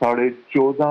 14.5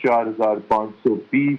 4,520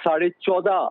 14.5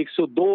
102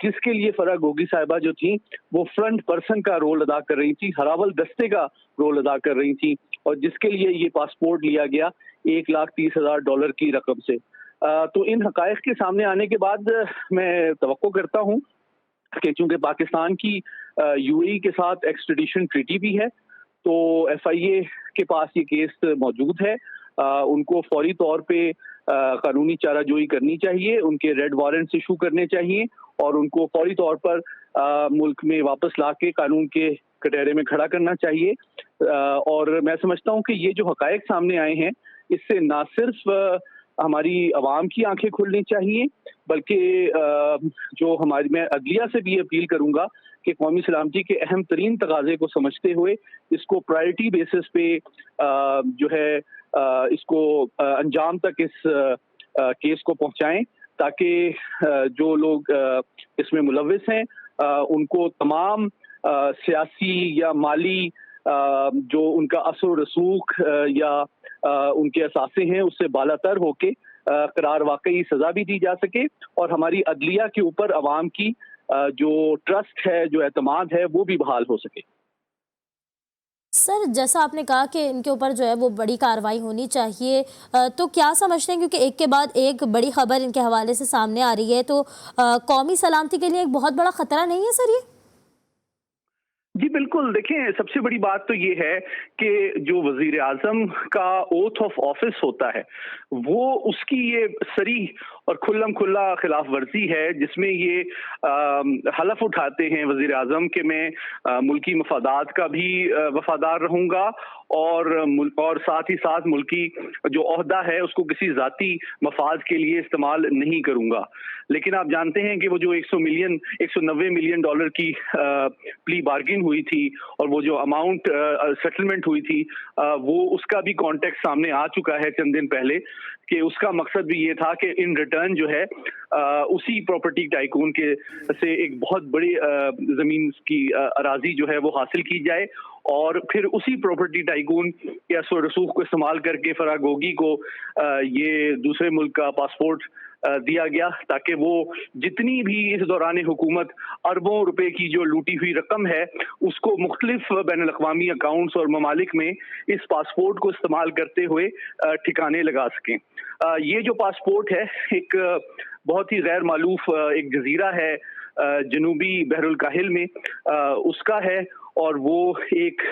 جس کے لیے فرح گوگی صاحبہ جو تھیں وہ فرنٹ پرسن کا رول ادا کر رہی تھی, ہراول دستے کا رول ادا کر رہی تھی, اور جس کے لیے یہ پاسپورٹ لیا گیا $1,30,000 کی رقم سے. تو ان حقائق کے سامنے آنے کے بعد میں توقع کرتا ہوں کہ چونکہ پاکستان کی یو اے ای کے ساتھ ایکسٹریڈیشن ٹریٹی بھی ہے, تو ایف آئی اے کے پاس یہ کیس موجود ہے, ان کو فوری طور پہ قانونی چارہ جوئی کرنی چاہیے, ان کے ریڈ وارنٹس ایشو کرنے چاہیے, اور ان کو فوری طور پر ملک میں واپس لا کے قانون کے کٹہرے میں کھڑا کرنا چاہیے. اور میں سمجھتا ہوں کہ یہ جو حقائق سامنے آئے ہیں اس سے نہ صرف ہماری عوام کی آنکھیں کھلنی چاہیے, بلکہ جو ہماری, میں عدلیہ سے بھی اپیل کروں گا کہ قومی سلامتی کے اہم ترین تقاضے کو سمجھتے ہوئے اس کو پرائرٹی بیسس پہ جو ہے اس کو انجام تک اس کیس کو پہنچائیں, تاکہ جو لوگ اس میں ملوث ہیں ان کو تمام سیاسی یا مالی جو ان کا اثر و رسوخ یا ان کے اثاثے ہیں اس سے بالا تر ہو کے قرار واقعی سزا بھی دی جا سکے, اور ہماری عدلیہ کے اوپر عوام کی جو ٹرسٹ ہے, جو اعتماد ہے, وہ بھی بحال ہو سکے. سر جیسا آپ نے کہا کہ ان کے اوپر جو ہے وہ بڑی کارروائی ہونی چاہیے, تو کیا سمجھتے ہیں, کیونکہ ایک کے بعد ایک بڑی خبر ان کے حوالے سے سامنے آ رہی ہے, تو قومی سلامتی کے لیے ایک بہت بڑا خطرہ نہیں ہے سر یہ؟ جی بالکل, دیکھیں سب سے بڑی بات تو یہ ہے کہ جو وزیر اعظم کا اوتھ آف آفس ہوتا ہے وہ اس کی یہ صریح اور کھلم کھلا خلاف ورزی ہے, جس میں یہ حلف اٹھاتے ہیں وزیر اعظم کہ میں ملکی مفادات کا بھی وفادار رہوں گا, اور ساتھ ہی ساتھ ملکی جو عہدہ ہے اس کو کسی ذاتی مفاد کے لیے استعمال نہیں کروں گا. لیکن آپ جانتے ہیں کہ وہ جو $190 ملین کی پلی بارگن ہوئی تھی, اور وہ جو اماؤنٹ سیٹلمنٹ ہوئی تھی, وہ اس کا بھی کانٹیکٹ سامنے آ چکا ہے چند دن پہلے, کہ اس کا مقصد بھی یہ تھا کہ ان ریٹرن جو ہے اسی پراپرٹی ٹائکون کے سے ایک بہت بڑی زمین کی اراضی جو ہے وہ حاصل کی جائے, اور پھر اسی پراپرٹی ٹائکون کے اثر و رسوخ کو استعمال کر کے فرح گوگی کو یہ دوسرے ملک کا پاسپورٹ دیا گیا, تاکہ وہ جتنی بھی اس دوران حکومت اربوں روپے کی جو لوٹی ہوئی رقم ہے اس کو مختلف بین الاقوامی اکاؤنٹس اور ممالک میں اس پاسپورٹ کو استعمال کرتے ہوئے ٹھکانے لگا سکیں. یہ جو پاسپورٹ ہے ایک بہت ہی غیر مألوف ایک جزیرہ ہے جنوبی بحر الکاہل میں, اس کا ہے, اور وہ ایک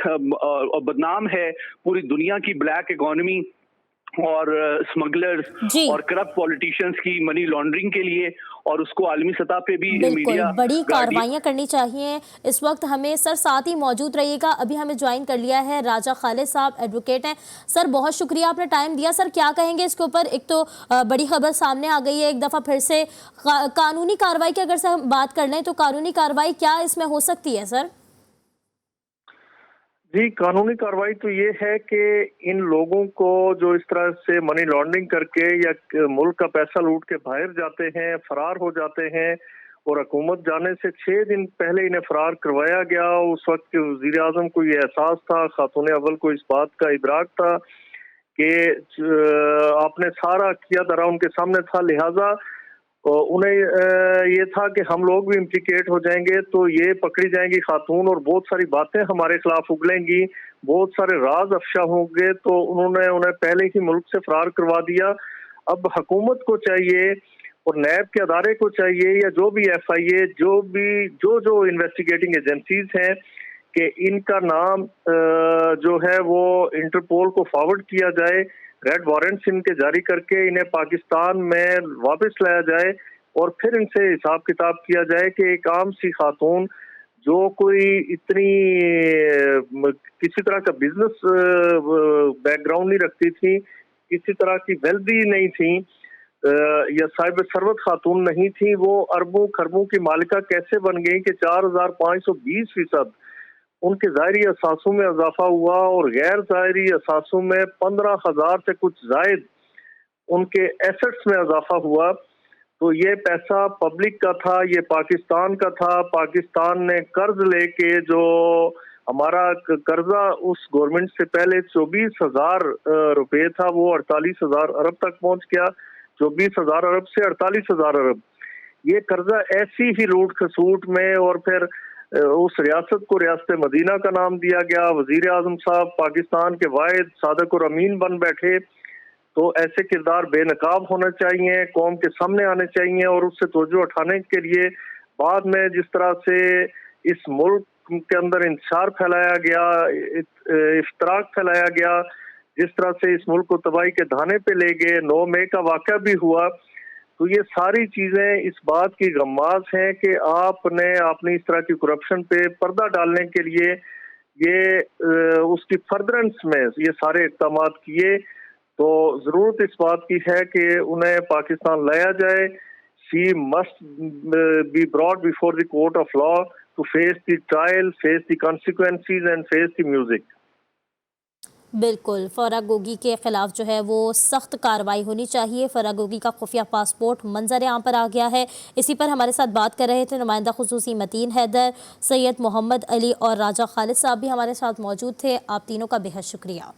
بدنام ہے پوری دنیا کی بلیک اکانومی اور اسمگلرز اور کرپٹ پولیٹیشینز کی منی لانڈرنگ کے لیے, اور اس کو عالمی سطح پہ بھی بالکل بڑی کارروائیاں کرنی چاہیے. اس وقت ہمیں سر ساتھ ہی موجود رہیے گا. ابھی ہمیں جوائن کر لیا ہے راجہ خالد صاحب, ایڈوکیٹ ہیں. سر بہت شکریہ آپ نے ٹائم دیا. سر کیا کہیں گے اس کے اوپر؟ ایک تو بڑی خبر سامنے آ گئی ہے ایک دفعہ پھر سے, قانونی کارروائی کی اگر سے ہم بات کر لیں تو قانونی کارروائی کیا اس میں ہو سکتی ہے سر؟ جی قانونی کارروائی تو یہ ہے کہ ان لوگوں کو جو اس طرح سے منی لانڈرنگ کر کے یا ملک کا پیسہ لوٹ کے باہر جاتے ہیں, فرار ہو جاتے ہیں, اور حکومت جانے سے 6 دن پہلے انہیں فرار کروایا گیا. اس وقت کے وزیر اعظم کو یہ احساس تھا, خاتون اول کو اس بات کا ادراک تھا کہ آپ نے سارا کیا دھرا ان کے سامنے تھا, لہٰذا انہیں یہ تھا کہ ہم لوگ بھی امپلیکیٹ ہو جائیں گے تو یہ پکڑی جائیں گی خاتون, اور بہت ساری باتیں ہمارے خلاف اگلیں گی, بہت سارے راز افشا ہوں گے, تو انہوں نے انہیں پہلے ہی ملک سے فرار کروا دیا. اب حکومت کو چاہیے اور نیب کے ادارے کو چاہیے, یا جو بھی ایف آئی اے, جو انویسٹیگیٹنگ ایجنسیز ہیں, کہ ان کا نام جو ہے وہ انٹرپول کو فارورڈ کیا جائے, ریڈ وارنٹس ان کے جاری کر کے انہیں پاکستان میں واپس لایا جائے, اور پھر ان سے حساب کتاب کیا جائے کہ ایک عام سی خاتون جو کوئی اتنی کسی طرح کا بزنس بیک گراؤنڈ نہیں رکھتی تھی, کسی طرح کی ویلدی نہیں تھی, یا صاحب ثروت خاتون نہیں تھی, وہ اربوں خربوں کی مالکہ کیسے بن گئی کہ 4520% ان کے ظاہری اثاثوں میں اضافہ ہوا, اور غیر ظاہری اثاثوں میں 15,000 سے کچھ زائد ان کے ایسٹس میں اضافہ ہوا. تو یہ پیسہ پبلک کا تھا, یہ پاکستان کا تھا. پاکستان نے قرض لے کے, جو ہمارا قرضہ اس گورنمنٹ سے پہلے 24,000 روپے تھا, وہ 48,000 ارب تک پہنچ گیا. 24,000 ارب سے 48,000 ارب, یہ قرضہ ایسی ہی لوٹ کھسوٹ میں، اور پھر اس ریاست کو ریاست مدینہ کا نام دیا گیا، وزیر اعظم صاحب پاکستان کے واحد صادق اور امین بن بیٹھے. تو ایسے کردار بے نقاب ہونا چاہیے، قوم کے سامنے آنے چاہیے، اور اس سے توجہ اٹھانے کے لیے بعد میں جس طرح سے اس ملک کے اندر انتشار پھیلایا گیا، افتراق پھیلایا گیا، جس طرح سے اس ملک کو تباہی کے دھانے پہ لے گئے، 9 مئی کا واقعہ بھی ہوا. تو یہ ساری چیزیں اس بات کی غماز ہیں کہ آپ نے اپنی اس طرح کی کرپشن پہ پردہ ڈالنے کے لیے یہ اس کی فردرنس میں یہ سارے اقدامات کیے. تو ضرورت اس بات کی ہے کہ انہیں پاکستان لایا جائے. She must be brought before the court of law to face the trial, face the consequences and face the music. بالکل، فرح گوگی کے خلاف جو ہے وہ سخت کارروائی ہونی چاہیے. فرح گوگی کا خفیہ پاسپورٹ منظر عام پر آ گیا ہے. اسی پر ہمارے ساتھ بات کر رہے تھے نمائندہ خصوصی متین حیدر، سید محمد علی اور راجہ خالد صاحب بھی ہمارے ساتھ موجود تھے. آپ تینوں کا بے حد شکریہ.